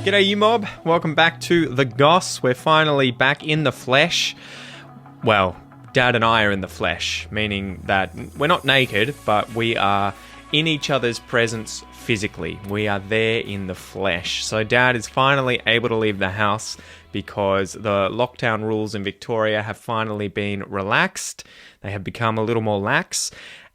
G'day you mob, welcome back to the Goss. We're finally back in the flesh. Well, Dad and I are in the flesh, meaning that we're not naked, but we are in each other's presence physically. We are there in the flesh. So Dad is finally able to leave the house because the lockdown rules in Victoria have finally been relaxed. They have become a little more lax.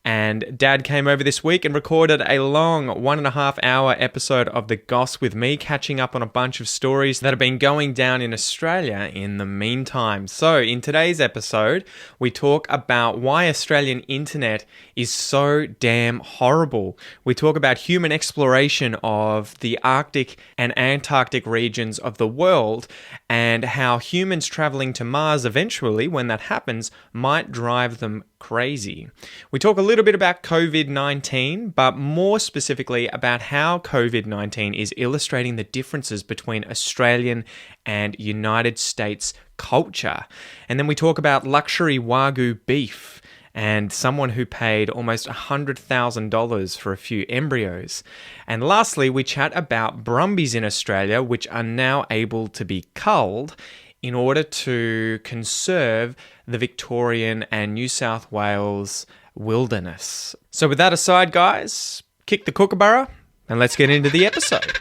And Dad came over this week and recorded a long 1.5 hour episode of The Goss with me, catching up on a bunch of stories that have been going down in Australia in the meantime. So in today's episode, we talk about why Australian internet is so damn horrible. We talk about human exploration of the Arctic and Antarctic regions of the world and how humans traveling to Mars eventually, when that happens, might drive them crazy. We talk a little bit about COVID-19, but more specifically about how COVID-19 is illustrating the differences between Australian and United States culture. And then we talk about luxury Wagyu beef and someone who paid almost $100,000 for a few embryos. And lastly, we chat about Brumbies in Australia, which are now able to be culled in order to conserve the Victorian and New South Wales wilderness. So with that aside, guys, kick the kookaburra and let's get into the episode.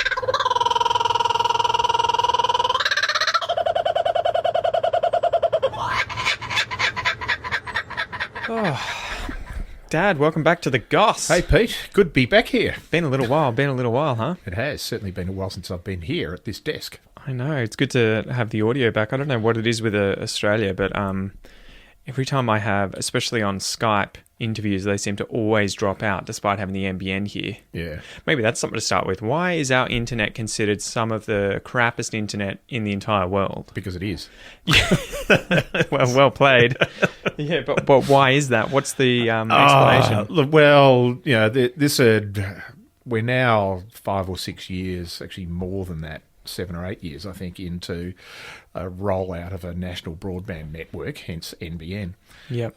Oh, Dad, welcome back to the Goss. Hey Pete, good to be back here. Been a little while, huh? It has certainly been a while since I've been here at this desk. I know, it's good to have the audio back. I don't know what it is with Australia, but every time I have, especially on Skype interviews, they seem to always drop out despite having the NBN here. Yeah. Maybe that's something to start with. Why is our internet considered some of the crappiest internet in the entire world? Because it is. Well played. Yeah, but why is that? What's the explanation? Well, you know, we're now 5 or 6 years, actually more than that, 7 or 8 years, I think, into a rollout of a national broadband network, hence NBN. Yep.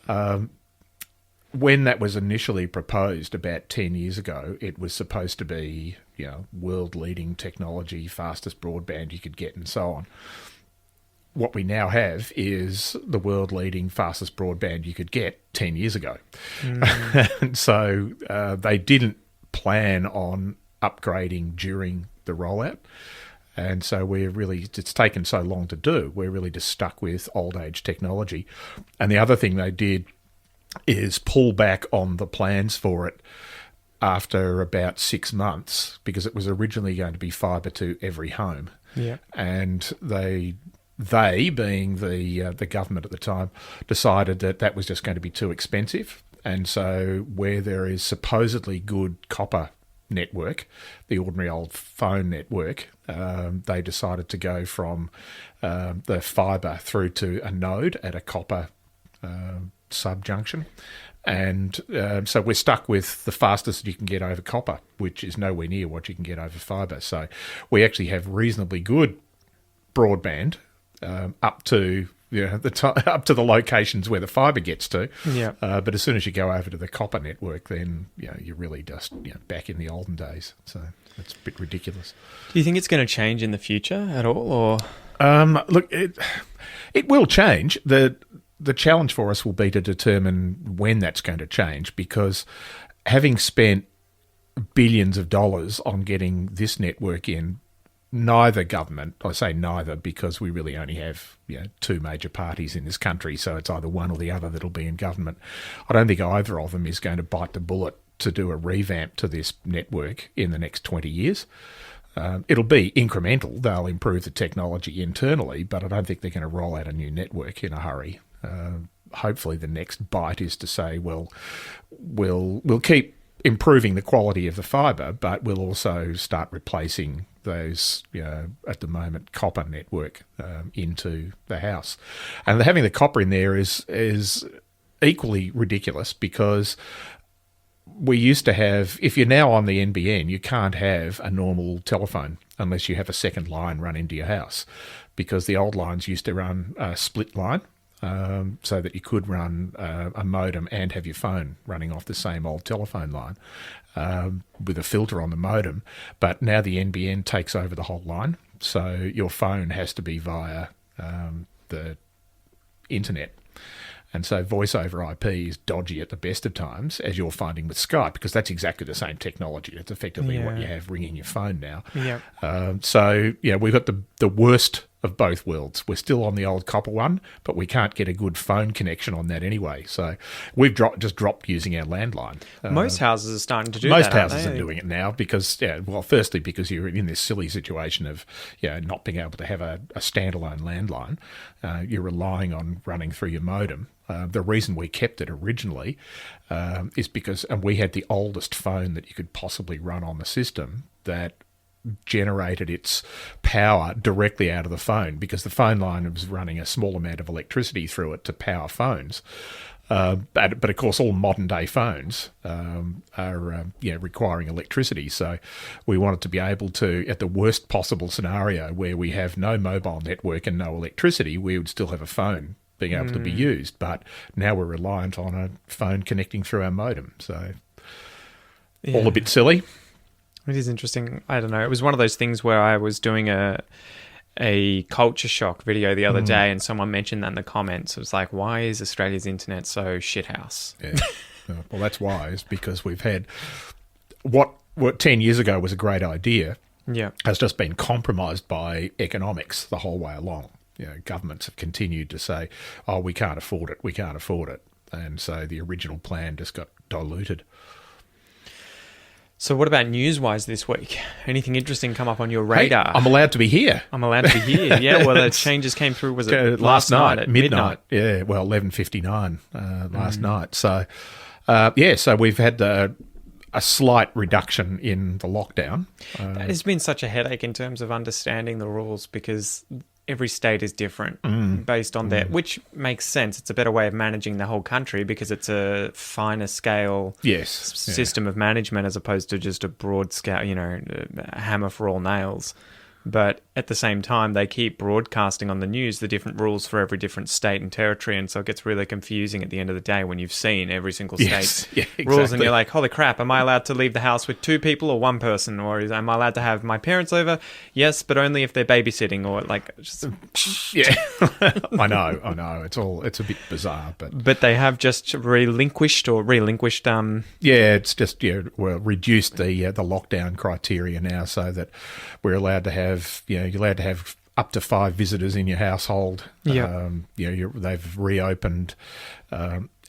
When that was initially proposed about 10 years ago, it was supposed to be, you know, world-leading technology, fastest broadband you could get and so on. What we now have is the world-leading, fastest broadband you could get 10 years ago. And so they didn't plan on upgrading during the rollout. And so it's taken so long to do, we're really just stuck with old age technology. And the other thing they did is pull back on the plans for it after about 6 months, because it was originally going to be fibre to every home. Yeah. And they being the government at the time, decided that that was just going to be too expensive. And so where there is supposedly good copper network, the ordinary old phone network, they decided to go from the fibre through to a node at a copper subjunction. And so we're stuck with the fastest you can get over copper, which is nowhere near what you can get over fibre. So we actually have reasonably good broadband up to up to the locations where the fibre gets to. Yeah. But as soon as you go over to the copper network, then you're really just back in the olden days. So it's a bit ridiculous. Do you think it's going to change in the future at all, or? Look, it will change. The challenge for us will be to determine when that's going to change, because having spent billions of dollars on getting this network in, neither government, I say neither because we really only have two major parties in this country, so it's either one or the other that'll be in government. I don't think either of them is going to bite the bullet to do a revamp to this network in the next 20 years. It'll be incremental. They'll improve the technology internally, but I don't think they're going to roll out a new network in a hurry. Hopefully the next bite is to say, well, we'll keep improving the quality of the fibre, but we'll also start replacing those, at the moment, copper network into the house. And having the copper in there is equally ridiculous, because we used to have, if you're now on the NBN, you can't have a normal telephone unless you have a second line run into your house, because the old lines used to run a split line. So that you could run a modem and have your phone running off the same old telephone line with a filter on the modem. But now the NBN takes over the whole line. So your phone has to be via the internet. And so voice over IP is dodgy at the best of times, as you're finding with Skype, because that's exactly the same technology. It's effectively what you have ringing your phone now. Yeah. So, we've got the worst of both worlds. We're still on the old copper one, but we can't get a good phone connection on that anyway. So we've just dropped using our landline. Most houses are starting to do most that. Most houses are doing it now because, firstly, because you're in this silly situation of not being able to have a standalone landline. You're relying on running through your modem. The reason we kept it originally is because we had the oldest phone that you could possibly run on the system that generated its power directly out of the phone, because the phone line was running a small amount of electricity through it to power phones. But of course, all modern day phones are requiring electricity. So we wanted to be able to, at the worst possible scenario where we have no mobile network and no electricity, we would still have a phone being able to be used. But now we're reliant on a phone connecting through our modem. So all a bit silly. It is interesting. I don't know. It was one of those things where I was doing a culture shock video the other day, and someone mentioned that in the comments. It was like, why is Australia's internet so shithouse? Yeah. Well, that's why. It's because we've had what 10 years ago was a great idea has just been compromised by economics the whole way along. Governments have continued to say, oh, we can't afford it. We can't afford it. And so the original plan just got diluted. So what about news-wise this week? Anything interesting come up on your radar? Hey, I'm allowed to be here. I'm allowed to be here. Yeah, well, the changes came through, was it last night at midnight? Yeah, well, 11:59 last night. So, so we've had a slight reduction in the lockdown. That has been such a headache in terms of understanding the rules, because every state is different based on that, which makes sense. It's a better way of managing the whole country because it's a finer scale system of management as opposed to just a broad scale, a hammer for all nails. But at the same time, they keep broadcasting on the news the different rules for every different state and territory, and so it gets really confusing at the end of the day when you've seen every single state's rules, and you're like, holy crap, am I allowed to leave the house with 2 people or 1 person? Or am I allowed to have my parents over? Yes, but only if they're babysitting, or like... Just... Yeah, I know. It's a bit bizarre, but they have just relinquished. it's just reduced the lockdown criteria now, so that we're allowed to have you're allowed to have up to 5 visitors in your household. They've reopened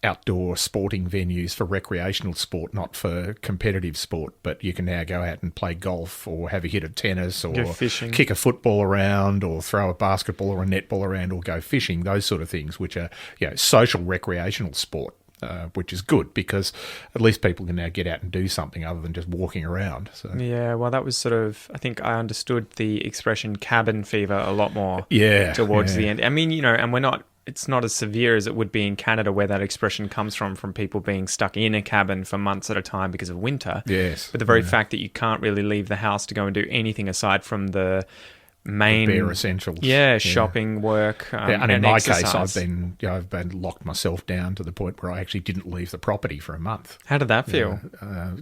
outdoor sporting venues for recreational sport, not for competitive sport, but you can now go out and play golf or have a hit of tennis or go fishing, kick a football around or throw a basketball or a netball around or go fishing, those sort of things, which are social recreational sport. Which is good because at least people can now get out and do something other than just walking around. So. Yeah, well, that was sort of, I think I understood the expression cabin fever a lot more towards the end. I mean, and it's not as severe as it would be in Canada, where that expression comes from people being stuck in a cabin for months at a time because of winter. Yes. But the very fact that you can't really leave the house to go and do anything aside from the main bare essentials, shopping, work, and in and my exercise. case, I've been locked myself down to the point where I actually didn't leave the property for a month. How did that feel?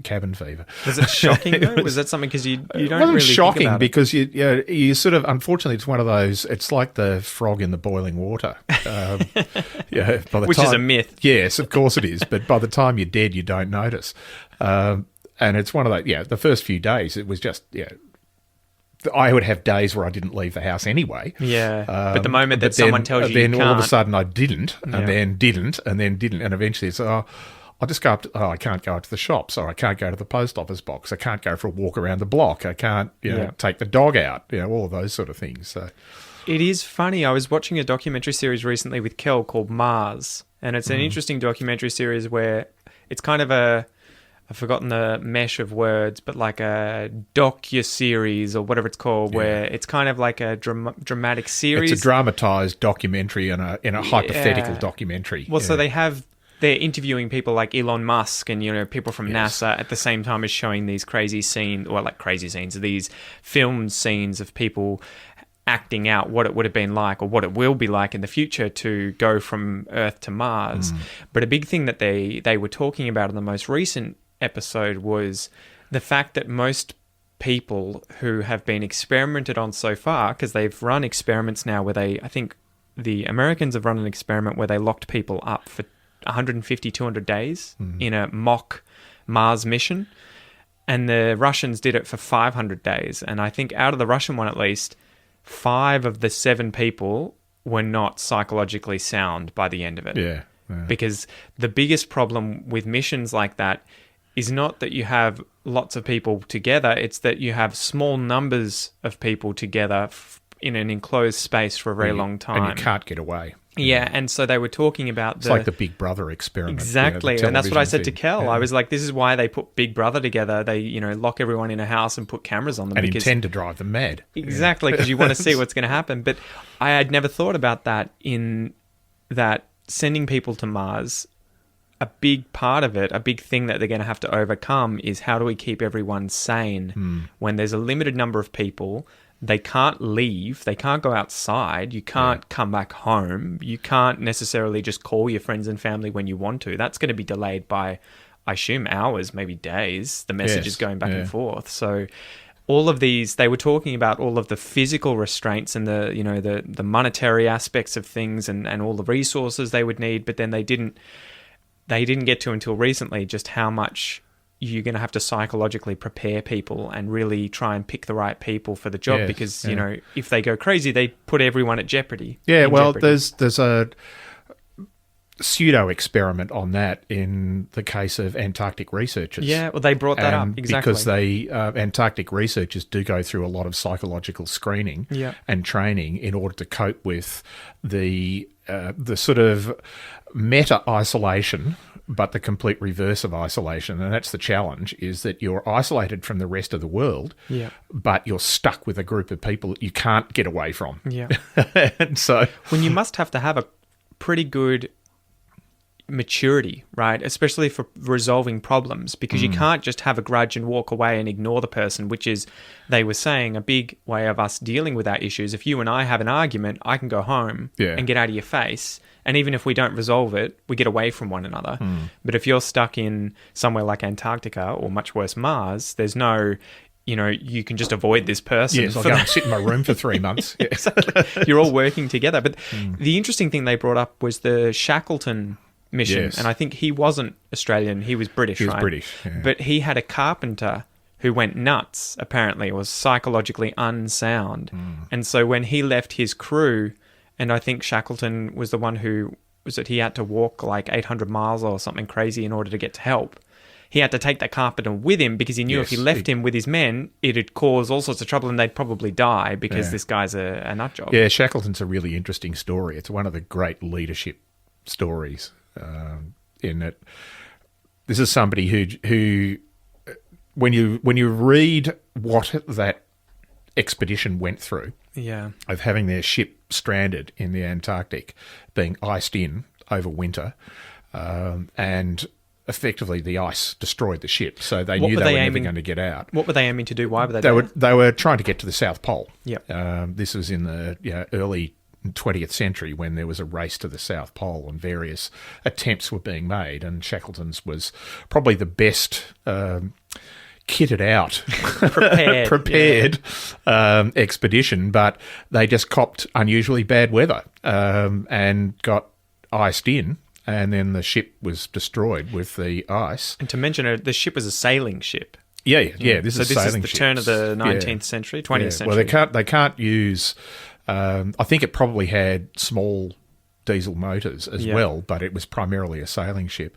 Cabin fever. Was it shocking though? Was that something because you don't it wasn't really shocking think about because you sort of, unfortunately, it's one of those. It's like the frog in the boiling water. Which is a myth. Yes, of course it is. But by the time you're dead, you don't notice. And it's one of those. The first few days, it was just I would have days where I didn't leave the house anyway. Yeah, but the moment that someone tells you then you all of a can't. sudden I didn't, and then didn't, and then didn't, and eventually it's, I'll just go up to, I can't go up to the shops, or I can't go to the post office box, I can't go for a walk around the block, I can't take the dog out, all of those sort of things. So it is funny. I was watching a documentary series recently with Kel called Mars, and it's an interesting documentary series where it's kind of I've forgotten the mesh of words, but like a docu-series or whatever it's called, where it's kind of like a dramatic series. It's a dramatised documentary in a hypothetical documentary. Well, so they're interviewing people like Elon Musk and, people from NASA at the same time as showing these crazy scenes, these film scenes of people acting out what it would have been like or what it will be like in the future to go from Earth to Mars. But a big thing that they were talking about in the most recent episode was the fact that most people who have been experimented on so far, because they've run experiments now where I think the Americans have run an experiment where they locked people up for 150, 200 days in a mock Mars mission. And the Russians did it for 500 days. And I think out of the Russian one, at least, 5 of the 7 people were not psychologically sound by the end of it. Yeah. Because the biggest problem with missions like that is not that you have lots of people together, it's that you have small numbers of people together in an enclosed space for a very long time. And you can't get away. Yeah, and so they were talking about it's like the Big Brother experiment. Exactly, and that's what I said to Kel. Yeah. I was like, this is why they put Big Brother together. They, lock everyone in a house and put cameras on them. And intend to drive them mad. Exactly, because you want to see what's going to happen. But I had never thought about that, in that sending people to Mars, a big part of it, a big thing that they're going to have to overcome is how do we keep everyone sane when there's a limited number of people. They can't leave. They can't go outside. You can't come back home. You can't necessarily just call your friends and family when you want to. That's going to be delayed by, I assume, hours, maybe days. The message is going back and forth. So all of these, they were talking about all of the physical restraints and the monetary aspects of things and all the resources they would need. But then they didn't get to until recently just how much you're going to have to psychologically prepare people and really try and pick the right people for the job because, if they go crazy, they put everyone at jeopardy. Yeah, well, there's a pseudo experiment on that in the case of Antarctic researchers. Yeah, well, they brought that up, exactly. Because Antarctic researchers do go through a lot of psychological screening and training in order to cope with the sort of meta-isolation, but the complete reverse of isolation. And that's the challenge, is that you're isolated from the rest of the world, but you're stuck with a group of people that you can't get away from. Yeah. And so when you must have to have a pretty good maturity, right? Especially for resolving problems, because you can't just have a grudge and walk away and ignore the person, which is, they were saying, a big way of us dealing with our issues. If you and I have an argument, I can go home and get out of your face. And even if we don't resolve it, we get away from one another. But if you're stuck in somewhere like Antarctica or much worse, Mars, there's no, you can just avoid this person. Yes, I'll go and sit in my room for 3 months. Exactly. You're all working together. But the interesting thing they brought up was the Shackleton mission. And I think he wasn't Australian. He was British, right? He was British, yeah. But he had a carpenter who went nuts, apparently, was psychologically unsound. And so when he left his crew, and I think Shackleton was the one who, he had to walk like 800 miles or something crazy in order to get to help. He had to take that carpenter with him because he knew if he left him with his men, it'd cause all sorts of trouble and they'd probably die because this guy's a nut job. Yeah, Shackleton's a really interesting story. It's one of the great leadership stories in that this is somebody who when you read what that expedition went through, of having their ship stranded in the Antarctic, being iced in over winter, and effectively the ice destroyed the ship, so they knew they were never going to get out. What were they aiming to do? Why were they They were trying to get to the South Pole. Yep. This was in the early 20th century when there was a race to the South Pole and various attempts were being made, and Shackleton's was probably the best kitted out, prepared expedition, but they just copped unusually bad weather and got iced in, and then the ship was destroyed with the ice. And to mention it, the ship was a sailing ship. Yeah. This is the turn of the 19th century, 20th century. Well, they can't use. I think it probably had small diesel motors as well, but it was primarily a sailing ship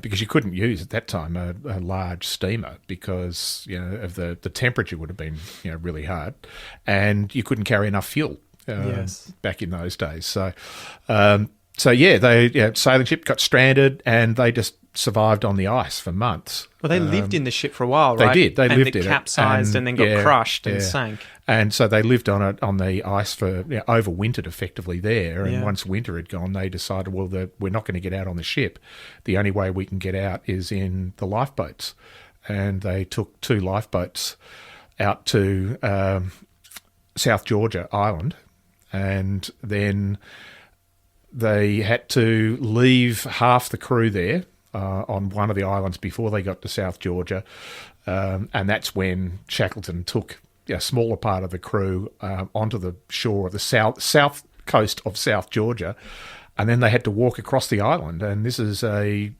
because you couldn't use at that time a large steamer because of the temperature would have been really hard, and you couldn't carry enough fuel back in those days. So sailing ship got stranded and they just survived on the ice for months. Well, they lived in the ship for a while, right? They did. They lived in it. Capsized and then got crushed and sank. And so they lived on it on the ice for overwintered effectively there. And once winter had gone, they decided, well, we're not going to get out on the ship. The only way we can get out is in the lifeboats. And they took 2 lifeboats out to South Georgia Island, and then they had to leave half the crew there on one of the islands before they got to South Georgia, and that's when Shackleton took a smaller part of the crew onto the shore of the south coast of South Georgia, and then they had to walk across the island. And this is a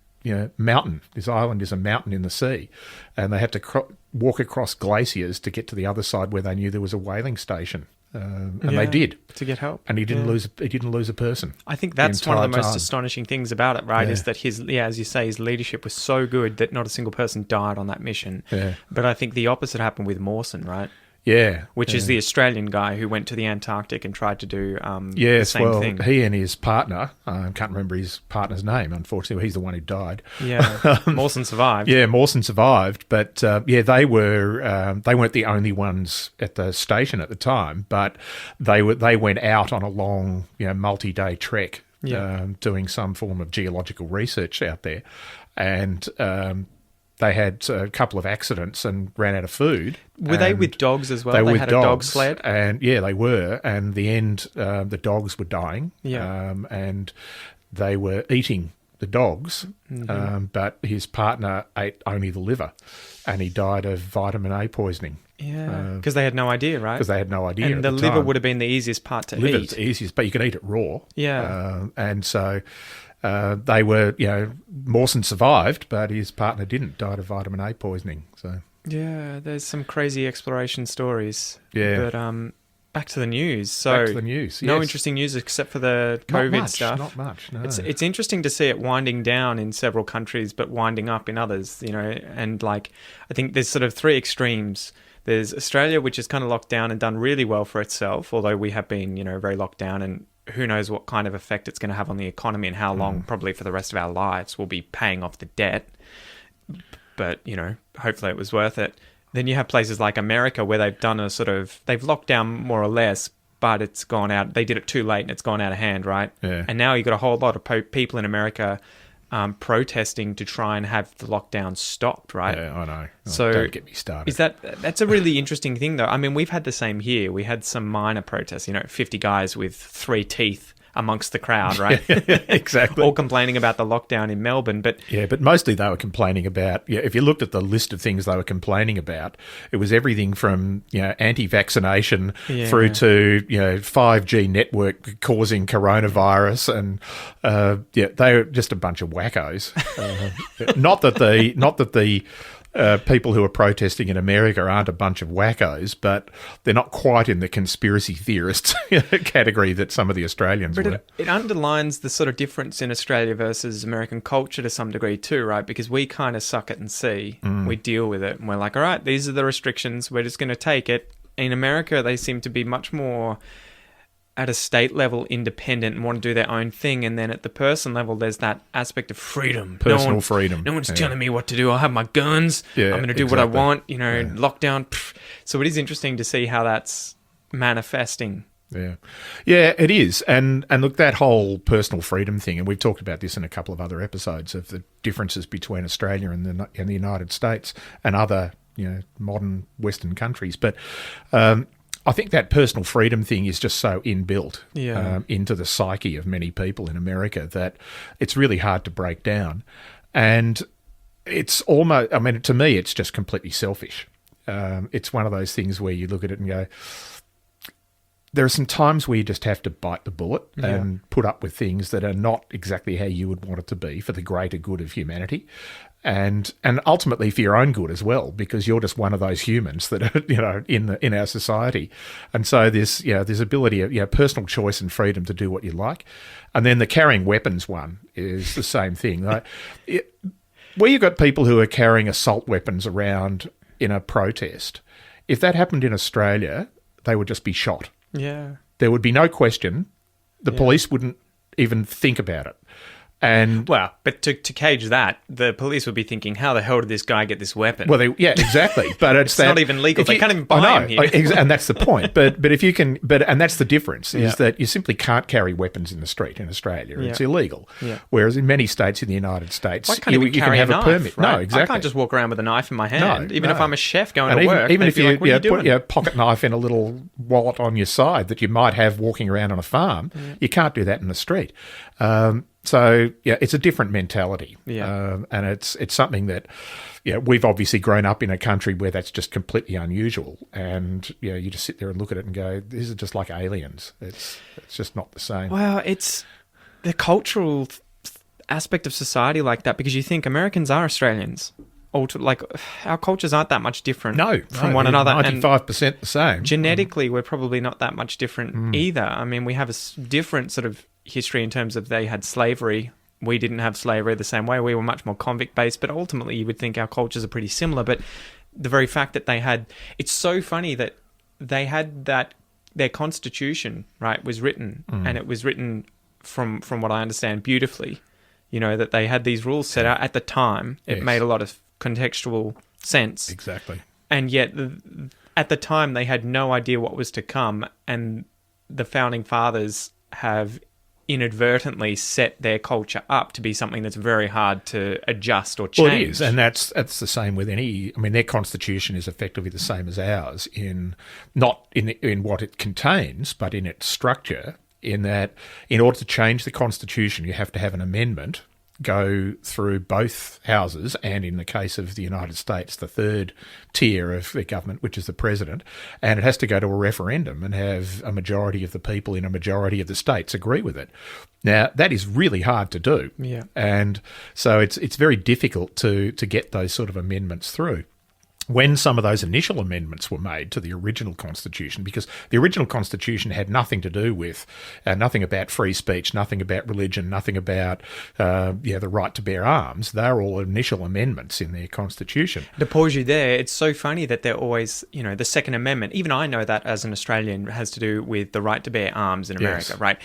mountain. This island is a mountain in the sea, and they had to walk across glaciers to get to the other side where they knew there was a whaling station. And they did to get help, and he didn't lose a person. I think that's one of the most astonishing things about it, right? Is that as you say, his leadership was so good that not a single person died on that mission. Yeah. But I think the opposite happened with Mawson, right? Yeah, which is the Australian guy who went to the Antarctic and tried to do the same thing. He and his partner, I can't remember his partner's name, unfortunately. He's the one who died. Yeah, Mawson survived. Yeah, Mawson survived, but they weren't the only ones at the station at the time, but they went out on a long, multi-day trek, doing some form of geological research out there, and they had a couple of accidents and ran out of food. Were they with dogs as well? They had dogs, a dog sled? And they were. And in the end, the dogs were dying. Yeah. And they were eating the dogs. Mm-hmm. But his partner ate only the liver, and he died of vitamin A poisoning. Yeah, because they had no idea, right? Because they had no idea. And the liver would have been the easiest part to eat. Liver's the easiest, but you can eat it raw. Yeah. And so... they were, Mawson survived, but his partner didn't, died of vitamin A poisoning. So yeah, there's some crazy exploration stories. Yeah. But back to the news. Back to the news, No interesting news except for the COVID stuff. Not much, no. It's interesting to see it winding down in several countries, but winding up in others, and I think there's sort of three extremes. There's Australia, which is kind of locked down and done really well for itself, although we have been, very locked down, and who knows what kind of effect it's going to have on the economy and how long, probably for the rest of our lives, we'll be paying off the debt. But, hopefully it was worth it. Then you have places like America where they've done they've locked down more or less, but it's gone out. They did it too late and it's gone out of hand, right? Yeah. And now you've got a whole lot of people in America protesting to try and have the lockdown stopped, right? Yeah, I know. So don't get me started. That's a really interesting thing, though. I mean, we've had the same here. We had some minor protests, 50 guys with 3 teeth amongst the crowd, right? Exactly. All complaining about the lockdown in Melbourne. But mostly they were complaining about, if you looked at the list of things they were complaining about, it was everything from, anti-vaccination through to, 5G network causing coronavirus. And, they were just a bunch of wackos. Not that the people who are protesting in America aren't a bunch of wackos, but they're not quite in the conspiracy theorists category that some of the Australians were. But it underlines the sort of difference in Australia versus American culture to some degree too, right? Because we kind of suck it and see. We deal with it, and we're like, all right, these are the restrictions. We're just going to take it. In America, they seem to be much more at a state level independent and want to do their own thing, and then at the person level there's that aspect of freedom, personal freedom. No one's telling me what to do. I'll have my guns. I'm going to do what I want. Lockdown. So it is interesting to see how that's manifesting. Yeah, it is. And look, that whole personal freedom thing, and we've talked about this in a couple of other episodes of the differences between Australia and the United States and other modern Western countries, but. I think that personal freedom thing is just so inbuilt into the psyche of many people in America that it's really hard to break down. And it's almost, to me, it's just completely selfish. It's one of those things where you look at it and go, there are some times where you just have to bite the bullet and put up with things that are not exactly how you would want it to be for the greater good of humanity. And ultimately for your own good as well, because you're just one of those humans that are, in our society. And so there's ability of, personal choice and freedom to do what you like. And then the carrying weapons one is the same thing. Where you've got people who are carrying assault weapons around in a protest, if that happened in Australia, they would just be shot. Yeah. There would be no question. The police wouldn't even think about it. And but to cage that, the police would be thinking, "How the hell did this guy get this weapon?" Well, exactly. But it's not even legal. They can't even buy him here. And that's the point. But if you can, and that's the difference is that you simply can't carry weapons in the street in Australia. It's illegal. Yeah. Whereas in many states in the United States, you can have a permit. Right? No, exactly. I can't just walk around with a knife in my hand, even if I'm a chef going to work. Even if you put your pocket knife in a little wallet on your side that you might have walking around on a farm, you can't do that in the street. So it's a different mentality, Yeah. and it's something that we've obviously grown up in a country where that's just completely unusual, and you just sit there and look at it and go, "This is just like aliens." It's just not the same. Well, it's the cultural aspect of society like that, because you think Americans are Australians. Like, our cultures aren't that much different from one another. 95% the same. Genetically, we're probably not that much different either. I mean, we have a different sort of history in terms of they had slavery. We didn't have slavery the same way. We were much more convict-based, but ultimately you would think our cultures are pretty similar. But the very fact that they had... It's so funny that they had that... Their constitution, right, was written, and it was written, from what I understand, beautifully. That they had these rules set out at the time. It made a lot of contextual sense. Exactly. And yet, at the time, they had no idea what was to come, and the Founding Fathers have inadvertently set their culture up to be something that's very hard to adjust or change. Well, it is, and that's the same with any... I mean, their constitution is effectively the same as ours, not in what it contains, but in its structure, in that in order to change the constitution, you have to have an amendment go through both houses, and in the case of the United States, the third tier of the government, which is the president, and it has to go to a referendum and have a majority of the people in a majority of the states agree with it. Now, that is really hard to do. Yeah. And so it's very difficult to get those sort of amendments through. When some of those initial amendments were made to the original Constitution, because the original Constitution had nothing to do with, nothing about free speech, nothing about religion, nothing about the right to bear arms. They're all initial amendments in their Constitution. To pause you there, it's so funny that they're always, the Second Amendment, even I know that as an Australian, has to do with the right to bear arms in America, right?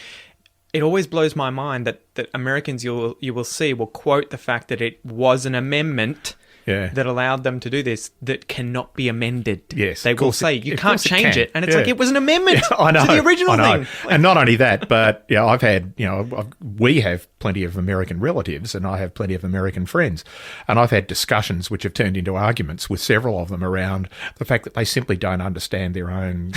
It always blows my mind that Americans you will see will quote the fact that it was an amendment that allowed them to do this that cannot be amended. Yes, they will say you can't change it, and it's like it was an amendment to the original thing. And not only that, but I've had we have plenty of American relatives, and I have plenty of American friends, and I've had discussions which have turned into arguments with several of them around the fact that they simply don't understand their own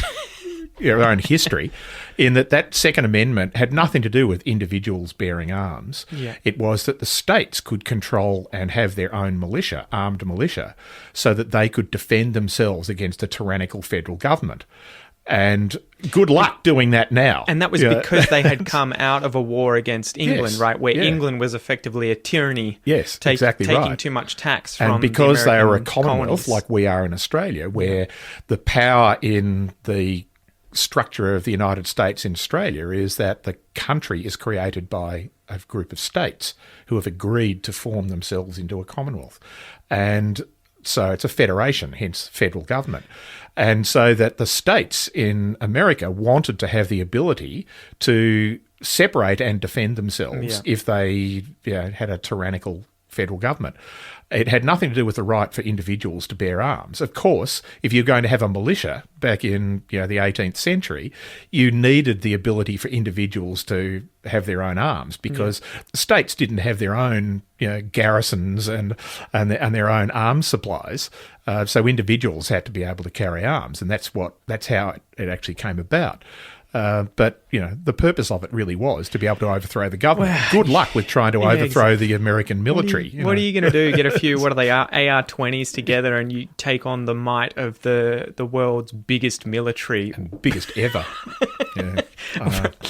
history, in that Second Amendment had nothing to do with individuals bearing arms. Yeah. It was that the states could control and have their own militia, armed militia, so that they could defend themselves against a tyrannical federal government. And good luck doing that now. And that was because they had come out of a war against England, right? Where England was effectively a tyranny. Yes, exactly right. Taking too much tax from and because the they are a American commonwealth colonies. like we are in Australia, where the power in the structure of the United States in Australia is that the country is created by a group of states who have agreed to form themselves into a commonwealth. And so it's a federation, hence federal government. And so that the states in America wanted to have the ability to separate and defend themselves if they had a tyrannical federal government. It had nothing to do with the right for individuals to bear arms. Of course, if you're going to have a militia back in the 18th century, you needed the ability for individuals to have their own arms, because the states didn't have their own garrisons and their own arms supplies. So individuals had to be able to carry arms, and that's how it actually came about. But the purpose of it really was to be able to overthrow the government. Well, good luck with trying to overthrow the American military. What are you going to do? Get a few AR-20s together and you take on the might of the world's biggest military, and biggest ever.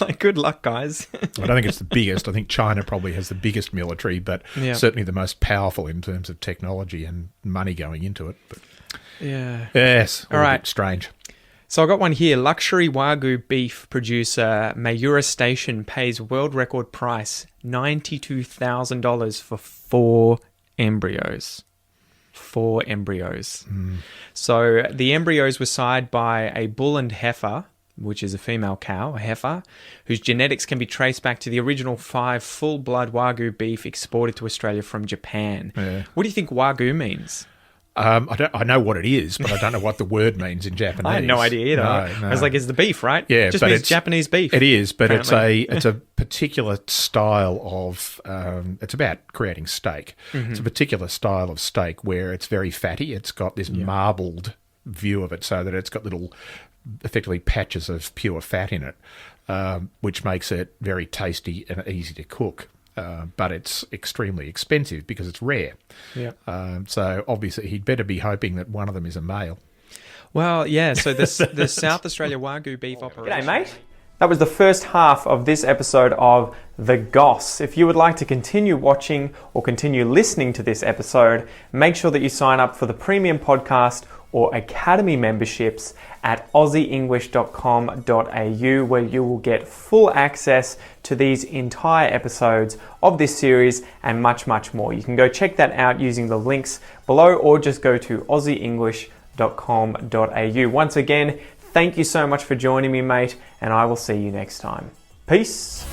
Like, good luck, guys. I don't think it's the biggest. I think China probably has the biggest military, but certainly the most powerful in terms of technology and money going into it. But yes, all right, strange. So I got one here. Luxury Wagyu beef producer Mayura Station pays world record price $92,000 for 4 embryos. 4 embryos. So the embryos were sired by a bull and heifer, which is a female cow, a heifer, whose genetics can be traced back to the original 5 full-blood Wagyu beef exported to Australia from Japan. Yeah. What do you think Wagyu means? I know what it is, but I don't know what the word means in Japanese. I had no idea either. No. I was like, it's the beef, right? Yeah, it just but means Japanese beef. It is, but apparently. it's a particular style of. It's about creating steak. Mm-hmm. It's a particular style of steak where it's very fatty. It's got this marbled view of it, so that it's got little, effectively patches of pure fat in it, which makes it very tasty and easy to cook. but it's extremely expensive because it's rare. Yeah. So obviously he'd better be hoping that one of them is a male. Well, yeah, so the South Australia Wagyu beef operation... G'day, mate. That was the first half of this episode of The Goss. If you would like to continue watching or continue listening to this episode, make sure that you sign up for the premium podcast or academy memberships at aussieenglish.com.au, where you will get full access to these entire episodes of this series and much, much more. You can go check that out using the links below, or just go to aussieenglish.com.au. Once again, thank you so much for joining me, mate, and I will see you next time. Peace.